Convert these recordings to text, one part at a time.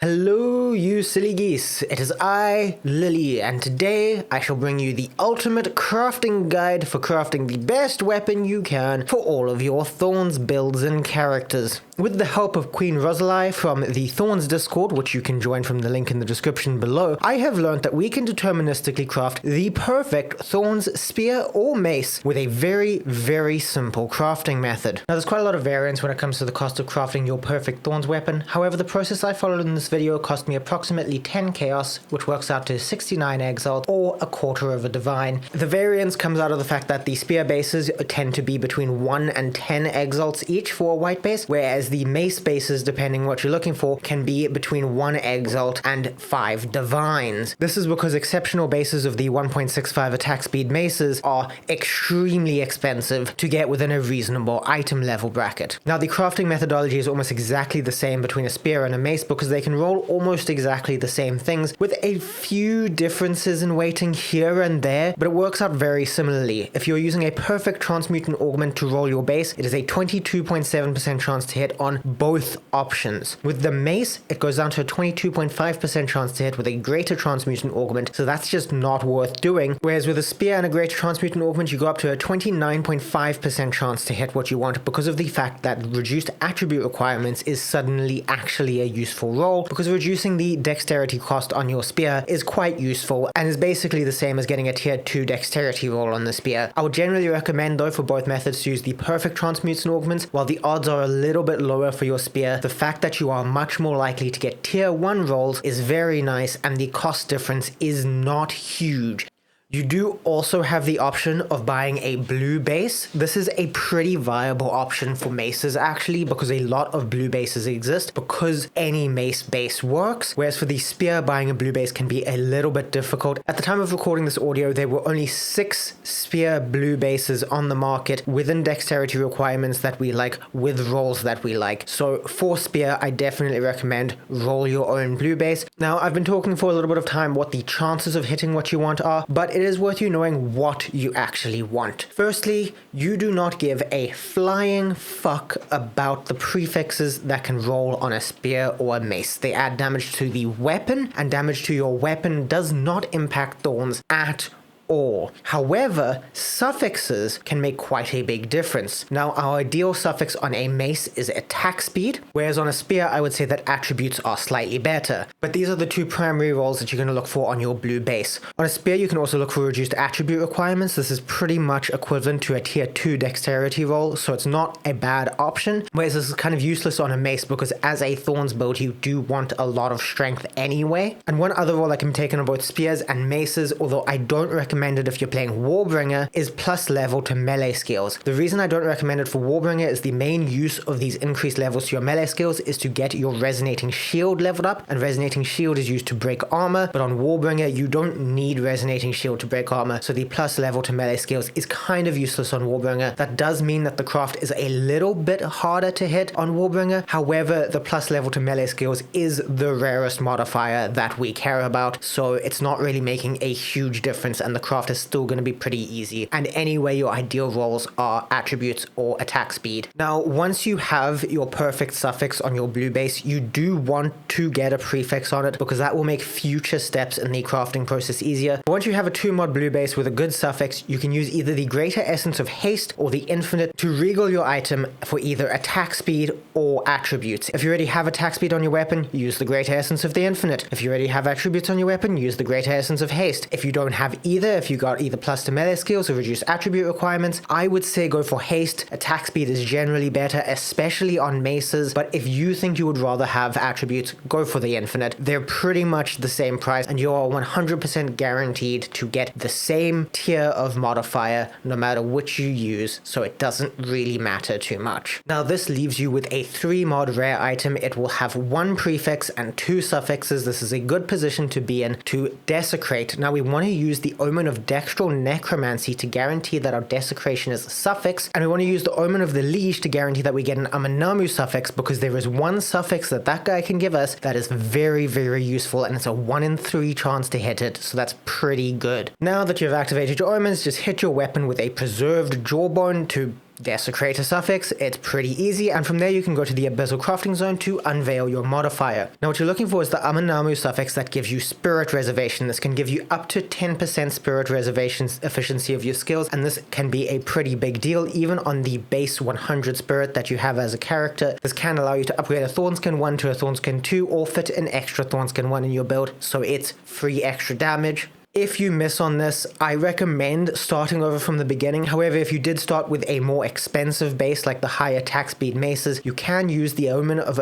Hello, you silly geese. It is I, Lily, and today I shall bring you the ultimate crafting guide for crafting the best weapon you can for all of your Thorns builds and characters. With the help of Queen Rosalie from the Thorns Discord, which you can join from the link in the description below, I have learned that we can deterministically craft the perfect Thorns spear or mace with a very simple crafting method. Now, there's quite a lot of variance when it comes to the cost of crafting your perfect Thorns weapon. However, the process I followed in this video cost me approximately 10 chaos, which works out to 69 exalt or a quarter of a divine. The variance comes out of the fact that the spear bases tend to be between 1 and 10 exalts each for a white base, whereas the mace bases, depending what you're looking for, can be between 1 exalt and 5 divines. This is because exceptional bases of the 1.65 attack speed maces are extremely expensive to get within a reasonable item level bracket. Now, the crafting methodology is almost exactly the same between a spear and a mace because they can roll almost exactly the same things with a few differences in weighting here and there, but it works out very similarly. If you're using a perfect transmute and augment to roll your base, it is a 22.7% chance to hit on both options. With the mace, it goes down to a 22.5% chance to hit with a greater transmute and augment, so that's just not worth doing. Whereas with a spear and a greater transmute and augment, you go up to a 29.5% chance to hit what you want because of the fact that reduced attribute requirements is suddenly actually a useful roll, because reducing the dexterity cost on your spear is quite useful and is basically the same as getting a tier 2 dexterity roll on the spear. I would generally recommend though for both methods to use the perfect transmutes and augments. While the odds are a little bit lower for your spear, the fact that you are much more likely to get tier 1 rolls is very nice, and the cost difference is not huge. You do also have the option of buying a blue base. This is a pretty viable option for maces actually, because a lot of blue bases exist because any mace base works, whereas for the spear, buying a blue base can be a little bit difficult. At the time of recording this audio, there were only 6 spear blue bases on the market within dexterity requirements that we like, with rolls that we like. So for spear, I definitely recommend roll your own blue base. Now, I've been talking for a little bit of time what the chances of hitting what you want are, but it is worth you knowing what you actually want. Firstly, you do not give a flying fuck about the prefixes that can roll on a spear or a mace. They add damage to the weapon, and damage to your weapon does not impact thorns at all. However, suffixes can make quite a big difference. Now, our ideal suffix on a mace is attack speed, whereas on a spear, I would say that attributes are slightly better. But these are the two primary rolls that you're going to look for on your blue base. On a spear, you can also look for reduced attribute requirements. This is pretty much equivalent to a tier 2 dexterity roll, so it's not a bad option. Whereas this is kind of useless on a mace because as a Thorns build, you do want a lot of strength anyway. And one other roll that can be taken on both spears and maces, although I don't recommend it if you're playing Warbringer, is plus level to melee skills. The reason I don't recommend it for Warbringer is the main use of these increased levels to your melee skills is to get your resonating shield leveled up, and resonating shield is used to break armor, but on Warbringer you don't need resonating shield to break armor, so the plus level to melee skills is kind of useless on Warbringer. That does mean that the craft is a little bit harder to hit on Warbringer. However, the plus level to melee skills is the rarest modifier that we care about, so it's not really making a huge difference, and the craft is still going to be pretty easy. And anyway, your ideal rolls are attributes or attack speed. Now, once you have your perfect suffix on your blue base, you do want to get a prefix on it because that will make future steps in the crafting process easier. Once you have a 2-mod blue base with a good suffix, you can use either the greater Essence of Haste or the Infinite to regal your item for either attack speed or attributes. If you already have attack speed on your weapon, use the greater Essence of the Infinite. If you already have attributes on your weapon, use the greater Essence of Haste. If you don't have either, if you got either plus to melee skills or reduced attribute requirements, I would say go for haste. Attack speed is generally better, especially on maces, but if you think you would rather have attributes, go for the infinite. They're pretty much the same price, and you're 100% guaranteed to get the same tier of modifier no matter which you use, so it doesn't really matter too much. Now, this leaves you with a 3-mod rare item. It will have 1 prefix and 2 suffixes. This is a good position to be in to desecrate. Now, we want to use the Omen of Dextral Necromancy to guarantee that our desecration is a suffix, and we want to use the Omen of the Liege to guarantee that we get an Amanamu suffix, because there is one suffix that guy can give us that is very useful, and it's a 1 in 3 chance to hit it, so that's pretty good. Now that you've activated your omens, just hit your weapon with a preserved Jawbone to Desecrating Suffix, it's pretty easy, and from there you can go to the Abyssal Crafting Zone to unveil your modifier. Now what you're looking for is the Amanamu suffix that gives you Spirit Reservation. This can give you up to 10% Spirit Reservation efficiency of your skills, and this can be a pretty big deal even on the base 100 Spirit that you have as a character. This can allow you to upgrade a Thornskin 1 to a Thornskin 2 or fit an extra Thornskin 1 in your build, so it's free extra damage. If you miss on this, I recommend starting over from the beginning. However, if you did start with a more expensive base like the high attack speed maces, you can use the Omen of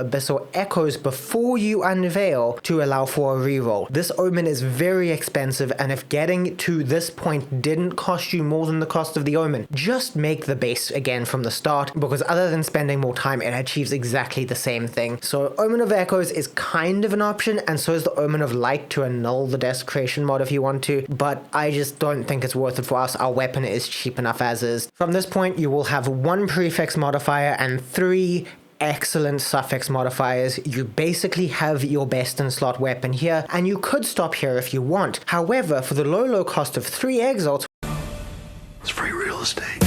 Echoes before you unveil to allow for a reroll. This Omen is very expensive, and if getting to this point didn't cost you more than the cost of the Omen, just make the base again from the start, because other than spending more time, it achieves exactly the same thing. So Omen of Echoes is kind of an option, and so is the Omen of Light to annul the Desecration mod if you want to, but I just don't think it's worth it for us. Our weapon is cheap enough as is. From this point, you will have 1 prefix modifier and 3 excellent suffix modifiers. You basically have your best in slot weapon here, and you could stop here if you want. However, for the low cost of 3 Exalts, it's free real estate.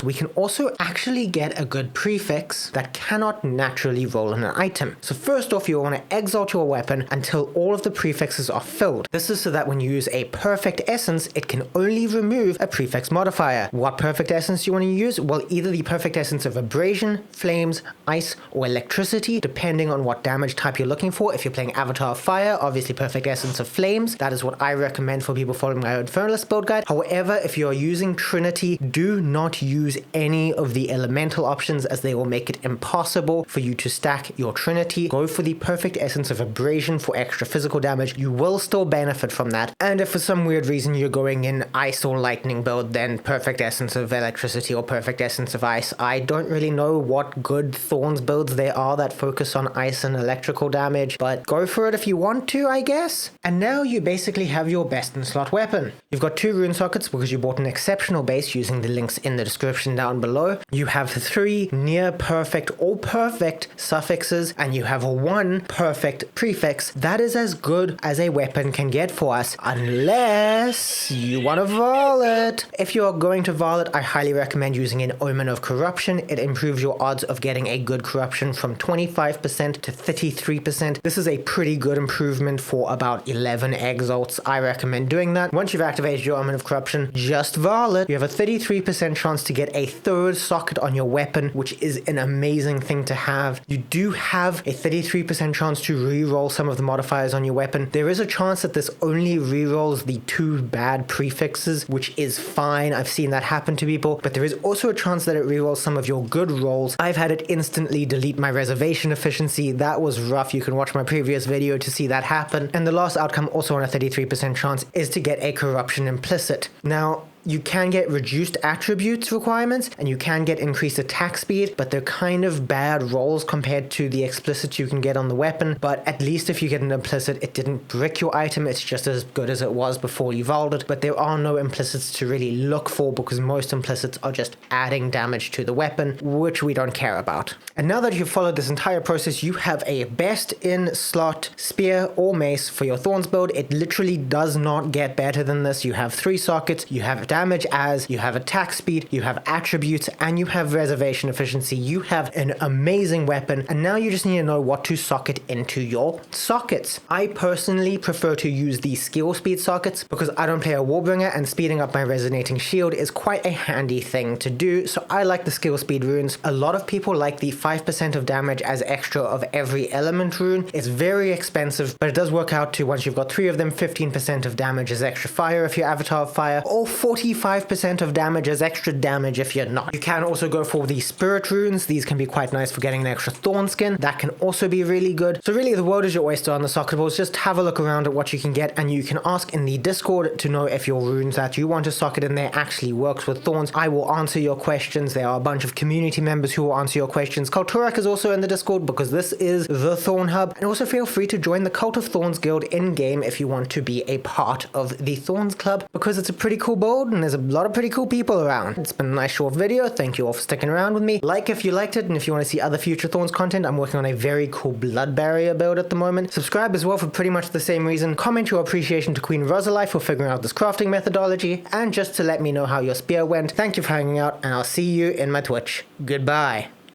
We can also actually get a good prefix that cannot naturally roll in an item. So first off, you want to exalt your weapon until all of the prefixes are filled. This is so that when you use a perfect essence, it can only remove a prefix modifier. What perfect essence do you want to use? Well, either the perfect essence of abrasion, flames, ice, or electricity, depending on what damage type you're looking for. If you're playing Avatar of Fire, obviously perfect essence of flames. That is what I recommend for people following my Infernalist build guide. However, if you are using Trinity, do not use any of the elemental options, as they will make it impossible for you to stack your Trinity. Go for the perfect essence of abrasion for extra physical damage. You will still benefit from that. And if for some weird reason you're going in ice or lightning build, then perfect essence of electricity or perfect essence of ice. I don't really know what good Thorns builds there are that focus on ice and electrical damage, but go for it if you want to, I guess. And now you basically have your best in slot weapon. You've got 2 rune sockets because you bought an exceptional base using the links in the description down below. You have 3 near perfect or perfect suffixes, and you have 1 perfect prefix. That is as good as a weapon can get for us, unless you want to varlet. If you are going to varlet, I highly recommend using an Omen of Corruption. It improves your odds of getting a good corruption from 25% to 33%. This is a pretty good improvement for about 11 exalts. I recommend doing that. Once you've activated your Omen of Corruption, just varlet. You have a 33% chance to get a 3rd socket on your weapon, which is an amazing thing to have. You do have a 33% chance to re-roll some of the modifiers on your weapon. There is a chance that this only re-rolls the 2 bad prefixes, which is fine. I've seen that happen to people, but there is also a chance that it re-rolls some of your good rolls. I've had it instantly delete my reservation efficiency. That was rough. You can watch my previous video to see that happen. And the last outcome, also on a 33% chance, is to get a corruption implicit. Now, you can get reduced attributes requirements, and you can get increased attack speed, but they're kind of bad rolls compared to the explicit you can get on the weapon. But at least if you get an implicit, it didn't brick your item. It's just as good as it was before you vaulted it. But there are no implicits to really look for, because most implicits are just adding damage to the weapon, which we don't care about. And now that you've followed this entire process, you have a best in slot spear or mace for your Thorns build. It literally does not get better than this. You have 3 sockets, you have damage as, you have attack speed, you have attributes, and you have reservation efficiency. You have an amazing weapon, and now you just need to know what to socket into your sockets. I personally prefer to use the skill speed sockets because I don't play a Warbringer, and speeding up my resonating shield is quite a handy thing to do, so I like the skill speed runes. A lot of people like the 5% of damage as extra of every element rune. It's very expensive, but it does work out to, once you've got 3 of them, 15% of damage as extra fire if you're Avatar of Fire, or 45% of damage as extra damage if you're not. You can also go for the spirit runes. These can be quite nice for getting an extra thorn skin. That can also be really good. So really, the world is your oyster on the socketables. Just have a look around at what you can get, and you can ask in the Discord to know if your runes that you want to socket in there actually works with thorns. I will answer your questions. There are a bunch of community members who will answer your questions. Kulturak is also in the Discord because this is the Thorn Hub. And also feel free to join the Cult of Thorns guild in-game if you want to be a part of the Thorns Club, because it's a pretty cool build. Guild, and there's a lot of pretty cool people around. It's been a nice short video. Thank you all for sticking around with me. Like if you liked it, and if you want to see other future Thorns content, I'm working on a very cool Blood Barrier build at the moment. Subscribe as well for pretty much the same reason. Comment your appreciation to Queen Rosalai for figuring out this crafting methodology, and just to let me know how your spear went. Thank you for hanging out, and I'll see you in my Twitch. Goodbye.